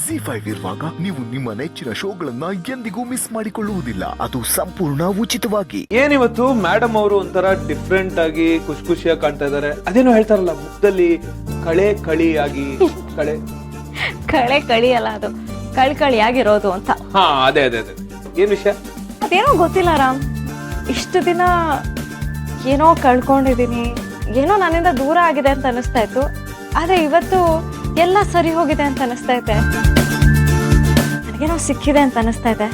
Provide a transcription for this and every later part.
ZEE5 ಇರುವಾಗ ನೀವು ನಿಮ್ಮ ನೆಚ್ಚಿನ ಶೋಗಳನ್ನ ಎಂದಿಗೂ ಮಿಸ್ ಮಾಡಿಕೊಳ್ಳುವುದಿಲ್ಲ. ಅದು ಸಂಪೂರ್ಣ ಉಚಿತವಾಗಿ. ಏನಿವತ್ತು ಮೇಡಮ್ ಅವರು ಒಂಥರ ಡಿಫ್ರೆಂಟ್ ಆಗಿ ಖುಷಿಯಾಗಿ ಕಾಣ್ತಾ ಇದಾರೆ. ಅದೇನೋ ಹೇಳ್ತಾರಲ್ಲ ಮುಖದಲ್ಲಿ ಕಳಿಯಾಗಿ ಕಳಿ ಅಲ್ಲ, ಅದು ಕಳಿಯಾಗಿರೋದು ಅಂತ. ಹಾ ಅದೇ ಏನ್ ವಿಷಯ ಅದೇನೋ ಗೊತ್ತಿಲ್ಲ ರಾಮ್. ಇಷ್ಟು ದಿನ ಏನೋ ಕಳ್ಕೊಂಡಿದೀನಿ, ಏನೋ ನನ್ನಿಂದ ದೂರ ಆಗಿದೆ ಅಂತ ಅನಿಸ್ತಾ ಇತ್ತು. ಆದ್ರೆ ಇವತ್ತು ಎಲ್ಲ ಸರಿ ಹೋಗಿದೆ ಅಂತ ಅನಿಸ್ತಾ ಇದೆ. ನನಗೇನೋ ಸಿಕ್ಕಿದೆ ಅಂತ ಅನಿಸ್ತಾ ಇದೆ.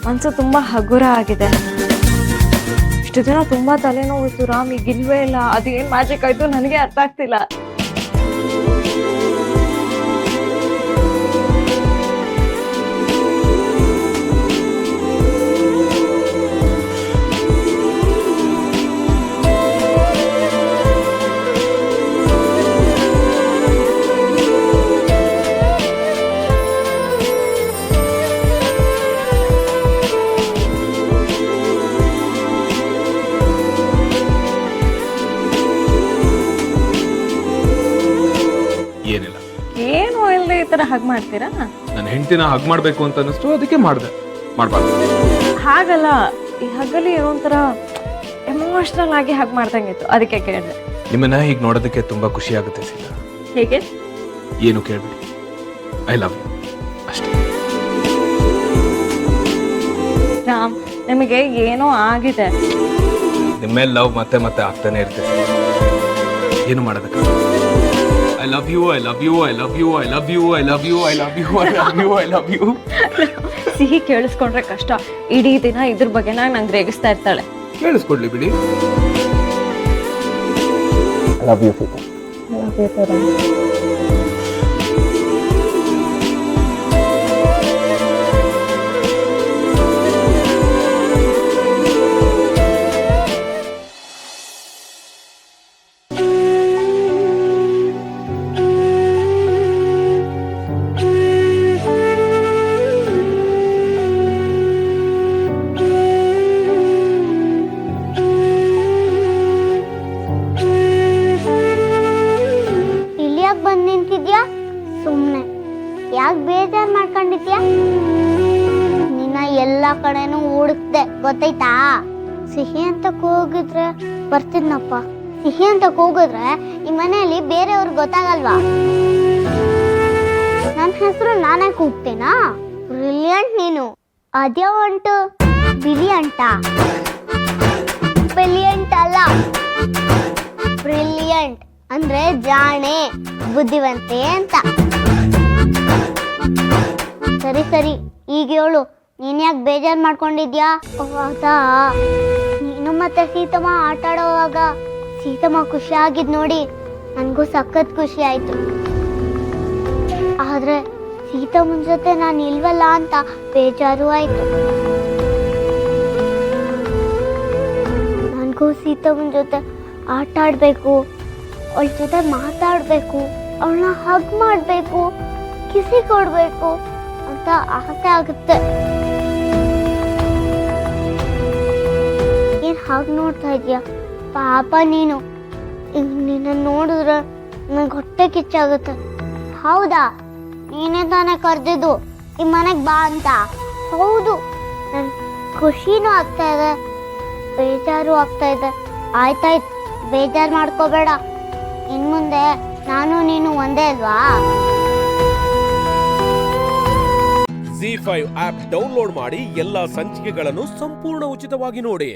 ಮನ್ಸು ತುಂಬಾ ಹಗುರ ಆಗಿದೆ. ಇಷ್ಟು ದಿನ ತುಂಬಾ ತಲೆನೋವಿತ್ತು ರಾಮ್, ಈಗ ಇಲ್ವೇ ಇಲ್ಲ. ಅದೇನ್ ಮ್ಯಾಜಿಕ್ ಆಯ್ತು ನನಗೆ ಅರ್ಥ ಆಗ್ತಿಲ್ಲ. ಏನು ಇಲ್ಲದೆ ಈ ತರ ಹಗ್ ಮಾಡ್ತೀರಾ? ನನ್ನ ಹೆಂಡತಿನ ಹಗ್ ಮಾಡ್ಬೇಕು ಅಂತ ಅನಿಸ್ತು, ಅದಕ್ಕೆ ಮಾಡ್ಬಾರ್ದು. ಹಾಗಲ್ಲ, ಈ ಹಗ್ಗಲ್ಲಿ ಏನೋ ಒಂಥರ ಎಮೋಷನಲ್ ಆಗಿ ಹಗ್ ಮಾಡ್ದಂಗಿತ್ತು, ಅದಕ್ಕೆ ಕೇಳಿದೆ. ನಿಮ್ಮನ್ನ ಹೀಗೆ ನೋಡೋದಕ್ಕೆ ತುಂಬಾ ಖುಷಿ ಆಗುತ್ತೆ ಸೀತಾ. ಹೇಗೆ? ಏನು ಕೇಳ್ಬಿಡಿ, ಐ ಲವ್ ಯು ಅಷ್ಟೇ. ರಾಮ್, ನಿಮಗೆ ಏನೋ ಆಗಿದೆ. ನಿಮ್ಮ ಮೇಲೆ ಲವ್ ಮತ್ತೆ ಆಗ್ತಾನೆ ಇರ್ತದೆ. ಏನು ಮಾಡೋದಕ್ಕೆ? I love you. ಸಿಹಿ ಕೇಳಿಸ್ಕೊಂಡ್ರೆ ಕಷ್ಟ. ಇಡೀ ದಿನ ಇದ್ರ ಬಗ್ಗೆ ನಂಗೆ ರೇಗಿಸ್ತಾ ಇರ್ತಾಳೆ. ಕೇಳಿಸ್ಕೊಡ್ಲಿ ಬಿಡಿ. I love you Sita. ಸುಮ್ನೆ ಯಾಕೆ ಬೇಜಾರ್ ಮಾಡ್ಕೊಂಡಿದ್ಯಾ? ನಿನ್ನ ಎಲ್ಲಾ ಕಡೆನೂ ಹುಡುಕ್ದೆ, ಗೊತ್ತೈತಾ? ಸಿಹಿ ಅಂತ ಕೂಗಿದ್ರೆ ಬರ್ತಿದ್ನಪ್ಪ. ಸಿಹಿ ಅಂತ ಕೂಗಿದ್ರೆ ಈ ಮನೆಯಲ್ಲಿ ಬೇರೆಯವ್ರಿಗೆ ಗೊತ್ತಾಗಲ್ವಾ? ನನ್ನ ಹೆಸರು ನಾನೇ ಕೂಗ್ತೇನಾ? ಬ್ರಿಲಿಯಂಟ್ ನೀನು. ಅದೇ ಉಂಟು ಬಿಲಿಯಂಟ. ಬ್ರಿಲಿಯಂಟ್ ಅಲ್ಲ, ಬ್ರಿಲಿಯಂಟ್ ಅಂದ್ರೆ ಜಾಣೆ, ಬುದ್ಧಿವಂತೆ ಅಂತ. ಸರಿ ಈಗ ಹೇಳು, ನೀನ್ ಯಾಕೆ ಬೇಜಾರ್ ಮಾಡ್ಕೊಂಡಿದ್ಯಾ? ಅದಾ, ನೀನು ಮತ್ತೆ ಸೀತಮ್ಮ ಆಟ ಆಡೋವಾಗ ಸೀತಮ್ಮ ಖುಷಿ ಆಗಿದ್ ನೋಡಿ ನನ್ಗೂ ಸಖತ್ ಖುಷಿ ಆಯ್ತು. ಆದ್ರೆ ಸೀತಮ್ಮನ ಜೊತೆ ನಾನು ಇಲ್ವಲ್ಲ ಅಂತ ಬೇಜಾರು ಆಯ್ತು. ನನ್ಗೂ ಸೀತಮ್ಮನ ಜೊತೆ ಆಟ ಆಡ್ಬೇಕು, ಅವಳ ಜೊತೆ ಮಾತಾಡ್ಬೇಕು, ಅವಳನ್ನ ಹಗ್ ಮಾಡ್ಬೇಕು, ಕಿಸಿ ಕೊಡ್ಬೇಕು ಅಂತ ಆಸೆ ಆಗುತ್ತೆ. ಏನ್ ಹಾಗೆ ನೋಡ್ತಾ ಇದೀಯ? ಪಾಪ ನೀನು. ಈಗ ನಿನ್ನ ನೋಡಿದ್ರೆ ನಂಗೆ ಹೊಟ್ಟೆ ಕಿಚ್ಚಾಗುತ್ತೆ. ಹೌದಾ? ನೀನೇ ತಾನೇ ಕರೆದಿದ್ದು ಈ ಮನೆಗೆ ಬಾ ಅಂತ. ಹೌದು, ನನ್ ಖುಷಿನೂ ಆಗ್ತಾ ಇದೆ, ಬೇಜಾರು ಆಗ್ತಾ ಇದೆ. ಆಯ್ತಾಯ್ತು, ಬೇಜಾರು ಮಾಡ್ಕೋಬೇಡ. ಇನ್ ಮುಂದೆ ನಾನು ನೀನು ಒಂದೇ ಅಲ್ವಾ? ZEE5 ಆಪ್ ಡೌನ್ಲೋಡ್ ಮಾಡಿ ಎಲ್ಲಾ ಸಂಚಿಕೆಗಳನ್ನು ಸಂಪೂರ್ಣ ಉಚಿತವಾಗಿ ನೋಡಿ.